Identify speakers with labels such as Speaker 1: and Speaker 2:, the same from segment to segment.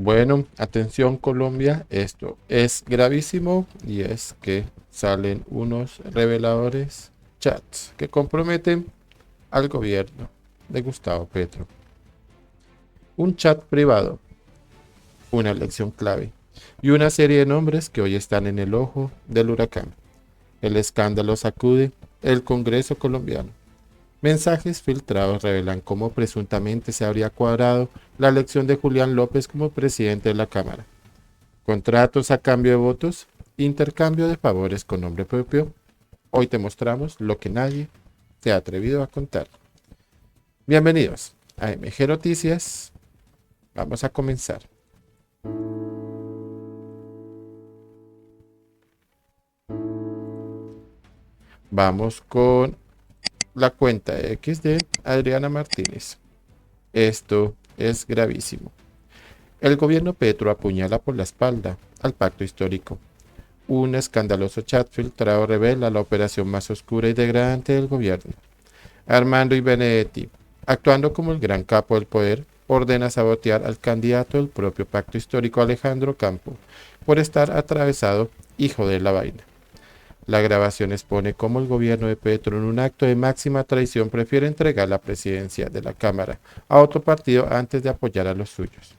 Speaker 1: Bueno, atención Colombia, esto es gravísimo y es que salen unos reveladores chats que comprometen al gobierno de Gustavo Petro. Un chat privado, una elección clave y una serie de nombres que hoy están en el ojo del huracán. El escándalo sacude el Congreso colombiano. Mensajes filtrados revelan cómo presuntamente se habría cuadrado la elección de Julián López como presidente de la Cámara. Contratos a cambio de votos, intercambio de favores con nombre propio. Hoy te mostramos lo que nadie se ha atrevido a contar. Bienvenidos a MG Noticias. Vamos a comenzar. Vamos con la cuenta X de Adriana Martínez. Esto es gravísimo. El gobierno Petro apuñala por la espalda al pacto histórico. Un escandaloso chat filtrado revela la operación más oscura y degradante del gobierno. Armando y Benedetti, actuando como el gran capo del poder, ordena sabotear al candidato del propio pacto histórico Alejandro Campo por estar atravesado y joder la vaina. La grabación expone cómo el gobierno de Petro, en un acto de máxima traición, prefiere entregar la presidencia de la Cámara a otro partido antes de apoyar a los suyos.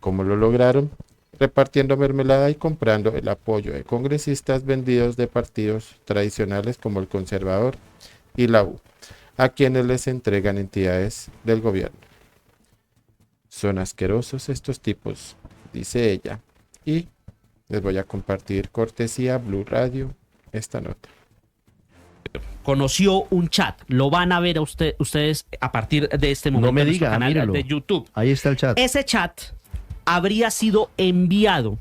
Speaker 1: ¿Cómo lo lograron? Repartiendo mermelada y comprando el apoyo de congresistas vendidos de partidos tradicionales como el Conservador y la U, a quienes les entregan entidades del gobierno. Son asquerosos estos tipos, dice ella, y les voy a compartir cortesía Blue Radio esta nota.
Speaker 2: Conoció un chat, lo van a ver a ustedes a partir de este momento
Speaker 3: No me
Speaker 2: en nuestro
Speaker 3: diga,
Speaker 2: canal
Speaker 3: míralo.
Speaker 2: de YouTube.
Speaker 3: Ahí está el chat.
Speaker 2: Ese chat habría sido enviado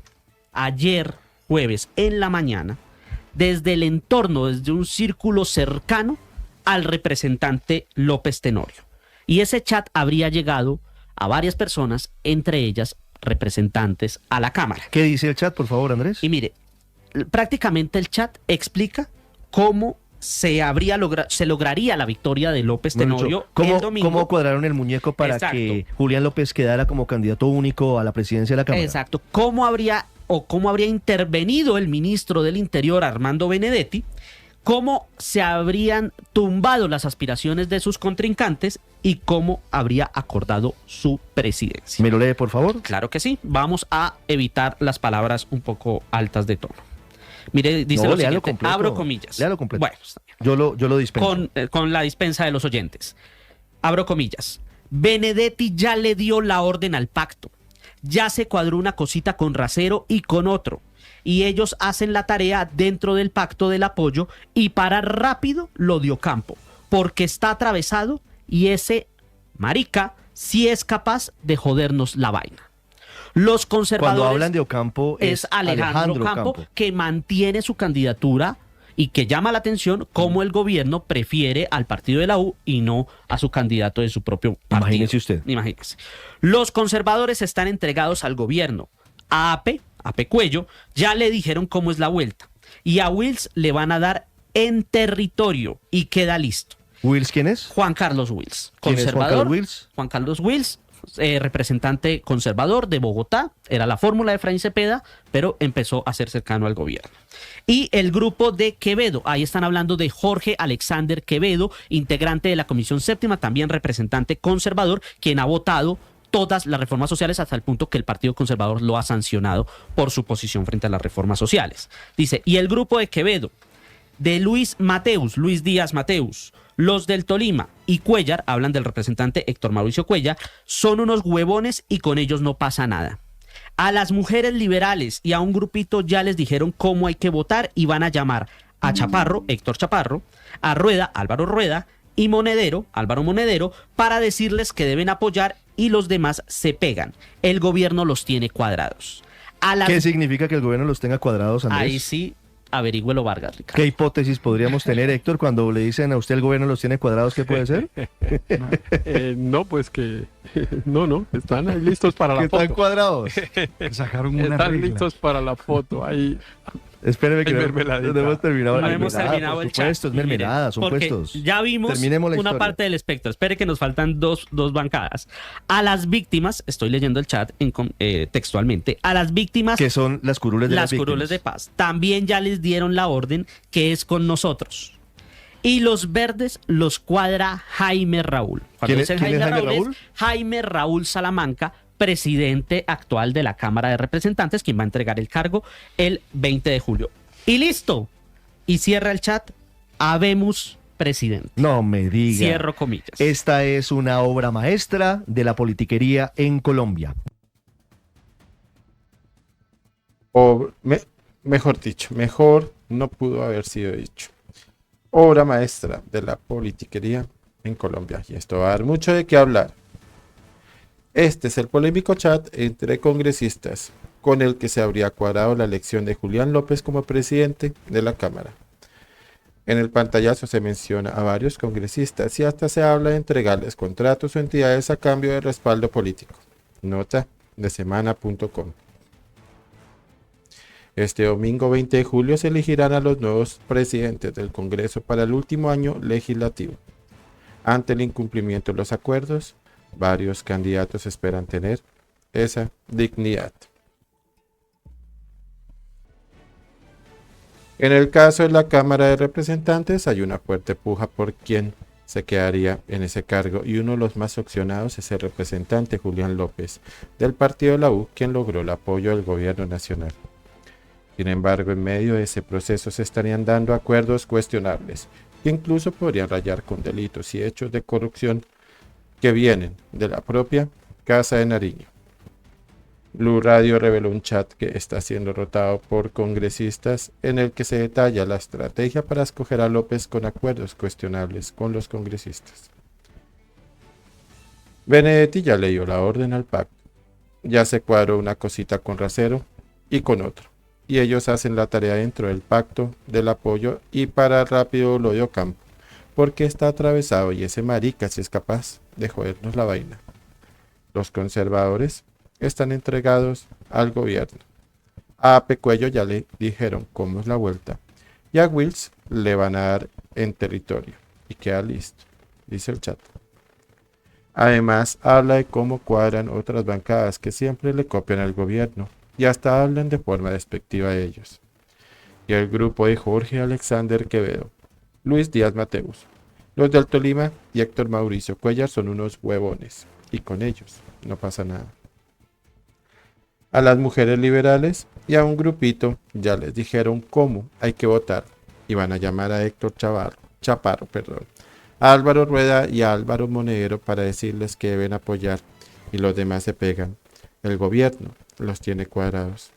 Speaker 2: ayer jueves en la mañana desde el entorno, desde un círculo cercano al representante López Tenorio. Y ese chat habría llegado a varias personas, entre ellas representantes a la Cámara.
Speaker 3: ¿Qué dice el chat, por favor, Andrés?
Speaker 2: Y mire, prácticamente el chat explica cómo se lograría la victoria de López Tenorio el domingo.
Speaker 3: ¿Cómo cuadraron el muñeco para que Julián López quedara como candidato único a la presidencia de la Cámara?
Speaker 2: Exacto. ¿Cómo habría intervenido el ministro del Interior, Armando Benedetti? ¿Cómo se habrían tumbado las aspiraciones de sus contrincantes? ¿Y cómo habría acordado su presidencia?
Speaker 3: ¿Me lo lee, por favor?
Speaker 2: Claro que sí. Vamos a evitar las palabras un poco altas de tono. Mire, dice lo siguiente, completo. Abro comillas.
Speaker 3: Léalo completo.
Speaker 2: Bueno,
Speaker 3: yo lo dispenso.
Speaker 2: Con la dispensa de los oyentes. Abro comillas. Benedetti ya le dio la orden al pacto. Ya se cuadró una cosita con Racero y con otro. Y ellos hacen la tarea dentro del pacto del apoyo y para rápido lo dio Campo. Porque está atravesado y ese marica sí es capaz de jodernos la vaina. Los conservadores...
Speaker 3: Cuando hablan de Ocampo
Speaker 2: es Alejandro Campo, que mantiene su candidatura y que llama la atención cómo el gobierno prefiere al partido de la U y no a su candidato de su propio partido.
Speaker 3: Imagínese usted.
Speaker 2: Imagínese. Los conservadores están entregados al gobierno. A AP Cuello, ya le dijeron cómo es la vuelta. Y a Wills le van a dar en territorio y queda listo.
Speaker 3: ¿Wills quién es?
Speaker 2: Juan Carlos Wills.
Speaker 3: ¿Quién es Juan Carlos Wills?
Speaker 2: Juan Carlos Wills, representante conservador de Bogotá. Era la fórmula de Efraín Cepeda, pero empezó a ser cercano al gobierno. Y el grupo de Quevedo, ahí están hablando de Jorge Alexander Quevedo, integrante de la Comisión Séptima, también representante conservador, quien ha votado todas las reformas sociales hasta el punto que el Partido Conservador lo ha sancionado por su posición frente a las reformas sociales. Dice, y el grupo de Quevedo, de Luis Díaz Mateus, los del Tolima y Cuellar, hablan del representante Héctor Mauricio Cuellar, son unos huevones y con ellos no pasa nada. A las mujeres liberales y a un grupito ya les dijeron cómo hay que votar y van a llamar a Chaparro, Héctor Chaparro, a Rueda, Álvaro Rueda, y Monedero, Álvaro Monedero, para decirles que deben apoyar y los demás se pegan. El gobierno los tiene cuadrados.
Speaker 3: ¿Qué significa que el gobierno los tenga cuadrados, Andrés?
Speaker 2: Ahí sí, averígüelo Vargas, Ricardo.
Speaker 3: ¿Qué hipótesis podríamos tener, Héctor, cuando le dicen a usted el gobierno los tiene cuadrados? ¿Qué puede ser?
Speaker 4: No, pues que No, están ahí listos para la
Speaker 3: Están
Speaker 4: foto.
Speaker 3: cuadrados.
Speaker 5: Sacaron una
Speaker 4: Están
Speaker 5: regla.
Speaker 4: listos para la foto. Ahí.
Speaker 3: Espéreme que
Speaker 4: Hay
Speaker 3: no
Speaker 4: mermeladita.
Speaker 3: hemos terminado.
Speaker 2: No
Speaker 3: Ay,
Speaker 2: hemos
Speaker 3: mermelada,
Speaker 2: terminado
Speaker 3: por
Speaker 2: el
Speaker 3: supuesto,
Speaker 2: chat.
Speaker 3: es mermelada,
Speaker 2: Miren,
Speaker 3: son
Speaker 2: porque
Speaker 3: puestos.
Speaker 2: ya vimos
Speaker 3: Terminemos la
Speaker 2: una
Speaker 3: historia.
Speaker 2: parte del espectro. Espere que nos faltan dos bancadas. A las víctimas, estoy leyendo el chat textualmente, a las víctimas,
Speaker 3: Que son las curules de
Speaker 2: las
Speaker 3: las
Speaker 2: curules de
Speaker 3: víctimas.
Speaker 2: paz, también ya les dieron la orden que es con nosotros. Y los verdes los cuadra Jaime Raúl.
Speaker 3: ¿Quién es Jaime Raúl?
Speaker 2: Es Jaime Raúl Salamanca, presidente actual de la Cámara de Representantes, quien va a entregar el cargo el 20 de julio. Y listo. Y cierra el chat. Habemos presidente.
Speaker 3: No me diga.
Speaker 2: Cierro comillas.
Speaker 3: Esta es una obra maestra de la politiquería en Colombia.
Speaker 1: O mejor dicho, mejor no pudo haber sido dicho. Obra maestra de la politiquería en Colombia. Y esto va a dar mucho de qué hablar. Este es el polémico chat entre congresistas con el que se habría cuadrado la elección de Julián López como presidente de la Cámara. En el pantallazo se menciona a varios congresistas y hasta se habla de entregarles contratos o entidades a cambio de respaldo político. Nota de semana.com. Este domingo 20 de julio se elegirán a los nuevos presidentes del Congreso para el último año legislativo. Ante el incumplimiento de los acuerdos, varios candidatos esperan tener esa dignidad. En el caso de la Cámara de Representantes hay una fuerte puja por quien se quedaría en ese cargo y uno de los más opcionados es el representante Julián López del partido de la U, quien logró el apoyo del gobierno nacional. Sin embargo, en medio de ese proceso se estarían dando acuerdos cuestionables que incluso podrían rayar con delitos y hechos de corrupción que vienen de la propia Casa de Nariño. Blue Radio reveló un chat que está siendo rotado por congresistas en el que se detalla la estrategia para escoger a López con acuerdos cuestionables con los congresistas. Benedetti ya le dio la orden al pacto. Ya se cuadró una cosita con Racero y con otro. Y ellos hacen la tarea dentro del pacto del apoyo y para rápido lo dio Campo, porque está atravesado y ese marica si es capaz de jodernos la vaina. Los conservadores están entregados al gobierno. A Pecuello ya le dijeron cómo es la vuelta y a Wills le van a dar en territorio y queda listo, dice el chat. Además habla de cómo cuadran otras bancadas que siempre le copian al gobierno y hasta hablan de forma despectiva de ellos. Y el grupo de Jorge Alexander Quevedo, Luis Díaz Mateus, los del Tolima y Héctor Mauricio Cuellar son unos huevones y con ellos no pasa nada. A las mujeres liberales y a un grupito ya les dijeron cómo hay que votar y van a llamar a Héctor Chaparro, a Álvaro Rueda y a Álvaro Monedero para decirles que deben apoyar y los demás se pegan. El gobierno los tiene cuadrados.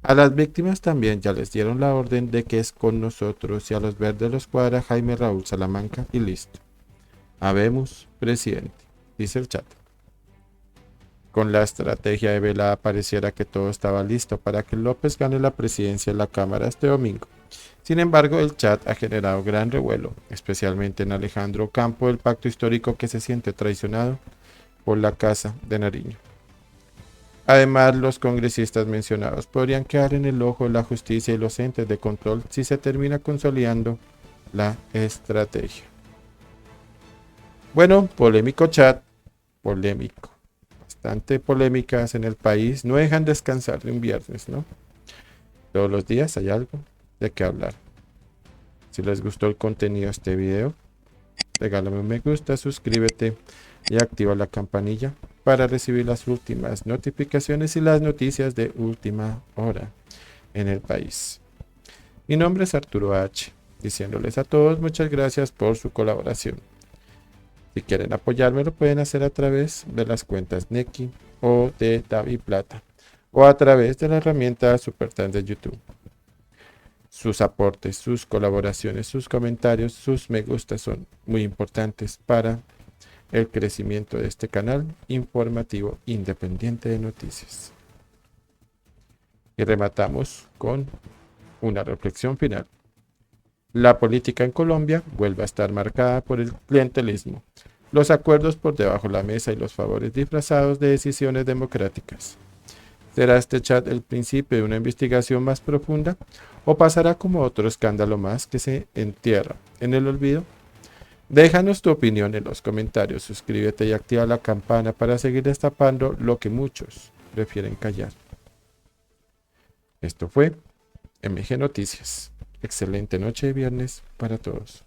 Speaker 1: A las víctimas también ya les dieron la orden de que es con nosotros y a los verdes los cuadra Jaime Raúl Salamanca y listo. Habemos presidente, dice el chat. Con la estrategia de velada pareciera que todo estaba listo para que López gane la presidencia de la Cámara este domingo. Sin embargo, el chat ha generado gran revuelo, especialmente en Alejandro Campo del pacto histórico que se siente traicionado por la Casa de Nariño. Además, los congresistas mencionados podrían quedar en el ojo de la justicia y los entes de control si se termina consolidando la estrategia. Bueno, polémico chat, polémico. Bastante polémicas en el país, no dejan descansar de un viernes, ¿no? Todos los días hay algo de qué hablar. Si les gustó el contenido de este video, regálame un me gusta, suscríbete y activa la campanilla para recibir las últimas notificaciones y las noticias de última hora en el país. Mi nombre es Arturo H, diciéndoles a todos muchas gracias por su colaboración. Si quieren apoyarme lo pueden hacer a través de las cuentas Nequi o de Davi Plata o a través de la herramienta Supertans de YouTube. Sus aportes, sus colaboraciones, sus comentarios, sus me gusta son muy importantes para el crecimiento de este canal informativo independiente de noticias. Y rematamos con una reflexión final. La política en Colombia vuelve a estar marcada por el clientelismo, los acuerdos por debajo de la mesa y los favores disfrazados de decisiones democráticas. ¿Será este chat el principio de una investigación más profunda o pasará como otro escándalo más que se entierra en el olvido? Déjanos tu opinión en los comentarios, suscríbete y activa la campana para seguir destapando lo que muchos prefieren callar. Esto fue MG Noticias. Excelente noche de viernes para todos.